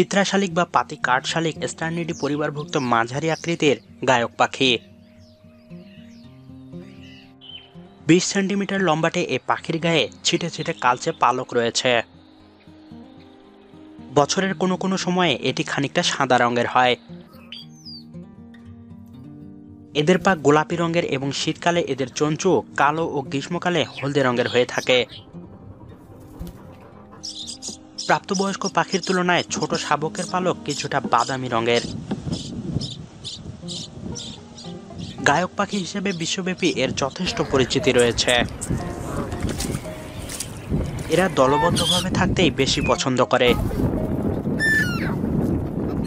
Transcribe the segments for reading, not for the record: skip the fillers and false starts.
চিত্রা শালিক বা পাতি কাঠ শালিক স্টার্নিডি পরিবারভুক্ত মাঝারি আকৃতির গায়ক পাখি। 20 সেন্টিমিটার লম্বাটে এই পাখির গায়ে ছিটে ছিটে কালচে পালক রয়েছে। বছরের কোনো কোনো সময়ে এটি খানিকটা সাদা রঙের হয়। এদের পা গোলাপি রঙের এবং শীতকালে এদের চঞ্চু কালো ও গ্রীষ্মকালে হলদে রঙের হয়ে থাকে। প্রাপ্তবয়স্ক পাখির তুলনায় ছোট শাবকের পালক কিছুটা বাদামি রঙের। গায়ক পাখি হিসেবে বিশ্বব্যাপী এর যথেষ্ট পরিচিতি রয়েছে। এরা দলবদ্ধভাবে থাকতেই বেশি পছন্দ করে।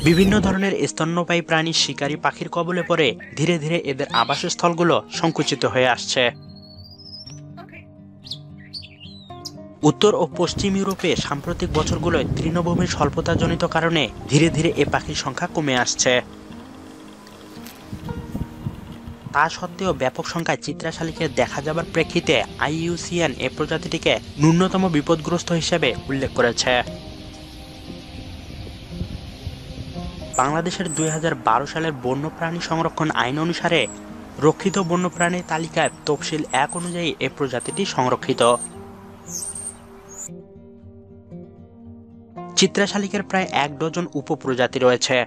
বিভিন্ন ধরনের স্তন্যপায়ী প্রাণী শিকারী পাখির কবলে পড়ে ধীরে ধীরে এদের আবাসস্থলগুলো সংকুচিত হয়ে আসছে। উত্তর ও পশ্চিম ইউরোপে সাম্প্রতিক বছরগুলোয় তৃণভূমির স্বল্পতাজনিত কারণে ধীরে ধীরে এ পাখির সংখ্যা কমে আসছে। তা সত্ত্বেও ব্যাপক সংখ্যায় চিত্রা শালিকের দেখা যাবার প্রেক্ষিতে IUCN এ প্রজাতিটিকে ন্যূনতম বিপদগ্রস্ত হিসেবে উল্লেখ করেছে। বাংলাদেশের 2012 সালের বন্যপ্রাণী সংরক্ষণ আইন অনুসারে রক্ষিত বন্যপ্রাণীর তালিকায় তফসিল 1 অনুযায়ী এ প্রজাতিটি সংরক্ষিত। চিত্রা শালিকের প্রায় 1 ডজন উপপ্রজাতি রয়েছে।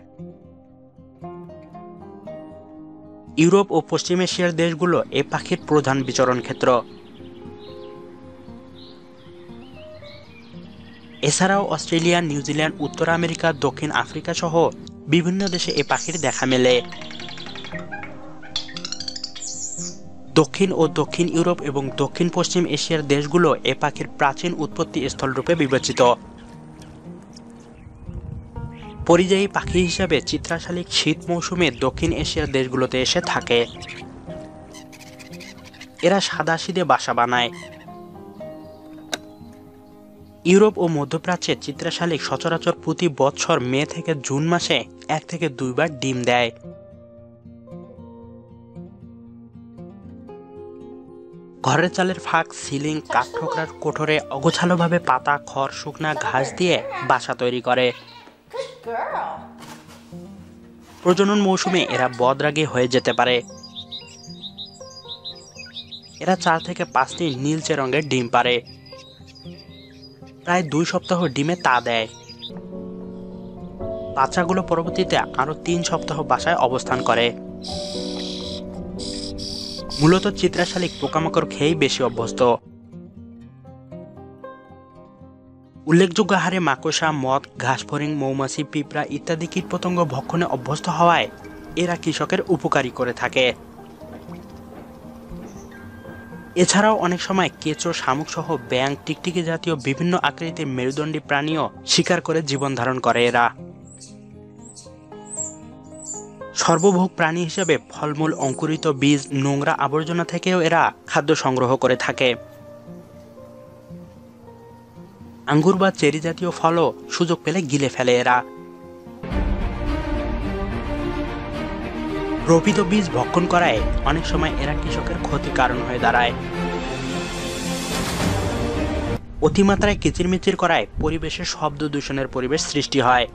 ইউরোপ ও পশ্চিম এশিয়ার দেশগুলো এ পাখির প্রধান বিচরণ ক্ষেত্র। এছাড়াও অস্ট্রেলিয়া, নিউজিল্যান্ড, উত্তর আমেরিকা, দক্ষিণ আফ্রিকা সহ বিভিন্ন দেশে এ পাখির দেখা মেলে। দক্ষিণ ও দক্ষিণ ইউরোপ এবং দক্ষিণ পশ্চিম এশিয়ার দেশগুলো এ পাখির প্রাচীন উৎপত্তি স্থলরূপে বিবেচিত। পরিযায়ী পাখি হিসাবে চিত্রা শালিক শীত মৌসুমে দক্ষিণ এশিয়ার দেশগুলোতে এসে থাকে। এরা সাদা শীতে বাসা বানায়। ইউরোপ ও মধ্যপ্রাচ্যে চিত্রা শালিক সচরাচর প্রতি বছর মে থেকে জুন মাসে 1 থেকে 2 বার ডিম দেয়। ঘরের চালের ফাঁক, সিলিং, কাঠঠোকরার কোঠরে অগোছালোভাবে পাতা, খড়, শুকনা ঘাস দিয়ে বাসা তৈরি করে। প্রজনন মৌসুমে এরা বদরাগী হয়ে যেতে পারে। এরা 4 থেকে 5টি নীলচে রঙের ডিম পারে। প্রায় 2 সপ্তাহ ডিমে তা দেয়। বাচ্চাগুলো পরবর্তীতে আরো 3 সপ্তাহ বাসায় অবস্থান করে। মূলত চিত্রা শালিক পোকামাকড় খেয়েই বেশি অভ্যস্ত। উল্লেখযোগ্য হারে মাকড়সা, মথ, ঘাসফড়িং, মৌমাছি, পিঁপড়া ইত্যাদি কীটপতঙ্গ ভক্ষণে অভ্যস্ত হওয়ায় এরা কৃষকের উপকারী করে থাকে। এছাড়াও অনেক সময় কেঁচো, শামুক সহ ব্যাঙ, টিকটিকি জাতীয় বিভিন্ন আকৃতির মেরুদণ্ডী প্রাণীও শিকার করে জীবন ধারণ করে এরা। সর্বভোগ প্রাণী হিসেবে ফলমূল, অঙ্কুরিত বীজ, নোংরা আবর্জনা থেকেও এরা খাদ্য সংগ্রহ করে থাকে। আঙ্গুর বা চেরি জাতীয় ফলও সুযোগ পেলে গিলে ফেলে এরা। রোপিত বীজ ভক্ষণ করায় অনেক সময় এরা কৃষকের ক্ষতির কারণ হয়ে দাঁড়ায়। অতিমাত্রায় কিচিরমিচির করায় পরিবেশের শব্দ দূষণের পরিবেশ সৃষ্টি হয়।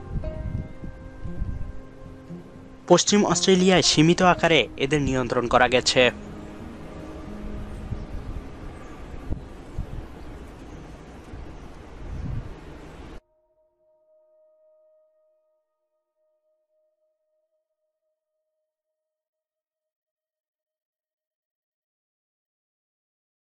পশ্চিম অস্ট্রেলিয়ায় সীমিত আকারে এদের নিয়ন্ত্রণ করা গেছে।